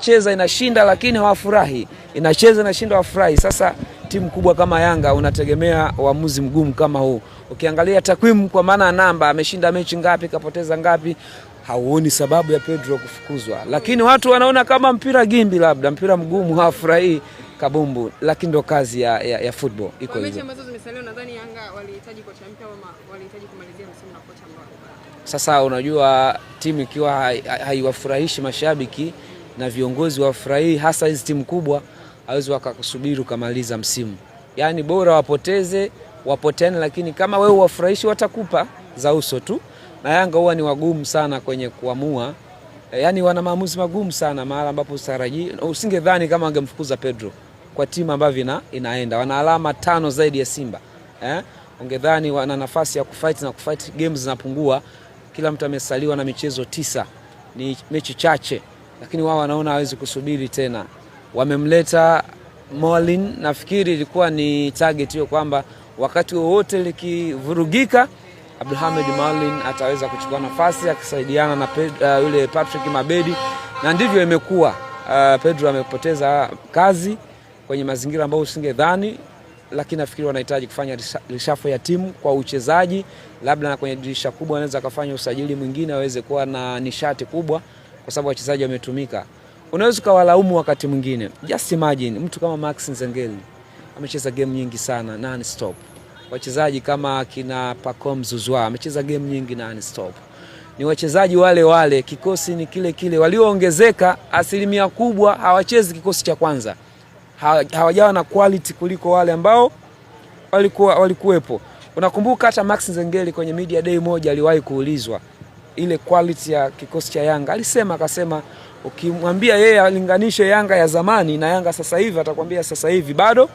inacheza inashinda, lakini hawafurahi. Inacheza inashinda, hawafurahi. Sasa timu kubwa kama Yanga unategemea uamuzi mgumu kama huu. Ukiangalia takwimu kwa maana namba, ameshinda mechi ngapi, kapoteza ngapi, hauoni sababu ya Pedro kufukuzwa. Lakini watu wanaona kama mpira gimbi, labda mpira mgumu, hawafurahi kabumbu, lakini ndo kazi ya football iko hivyo. Mechi ambazo zimesalia, nadhani Yanga walihitaji kocha mpya au walihitaji kumalizia msimu na kocha ambao. Sasa unajua timu ikiwa haiwafurahishi mashabiki na viongozi wafurahi, hasa hizi timu kubwa, hawezi wakakusubiri ukamaliza msimu. Yaani bora wapotene, lakini kama wewe wafurahishi watakupa za uso tu. Na Yanga huwa ni wagumu sana kwenye kuamua. Yaani wana maamuzi magumu sana mahali ambapo usingedhani kama wangemfukuza Pedro kwa timu ambavyo inaenda. Wana alama 5 zaidi ya Simba. Ungedhani wana nafasi ya kufight na kufight, games zinapungua. Kila mtu amesaliwa na michezo 9. Ni mechi chache, lakini wao wanaona hawezi kusubiri tena. Wamemleta Molin, nafikiri ilikuwa ni target hiyo kwamba wakati wowote likivurugika Abdulhamid Molin ataweza kuchukua nafasi akisaidiana na yule Patrick Mabedi, na ndivyo imekuwa. Pedro amepoteza kazi kwenye mazingira ambayo usingedhani, lakini nafikiri wanahitaji kufanya reshuffle ya timu kwa uchezaji, labda na kwenye dirisha kubwa anaweza kufanya usajili mwingine aweze kuwa na nishati kubwa, kwa sababu wachezaji wametumika. Unaweza kawalaumu wakati mwingine. Just imagine mtu kama Max Nzengeli amecheza game nyingi sana non stop. Wachezaji kama kina Pacome Zouzoua amecheza game nyingi non stop. Ni wachezaji wale, kikosi ni kile walioongezeka, asilimia kubwa hawachezi kikosi cha kwanza. Hawajawa na quality kuliko wale ambao walikuwepo. Unakumbuka hata Max Nzengeli kwenye media day moja aliwahi kuulizwa ile quality ya kikosi cha Yanga. Akasema ukimwambia yeye alinganishe Yanga ya zamani na Yanga sasa hivi, atakwambia sasa hivi bado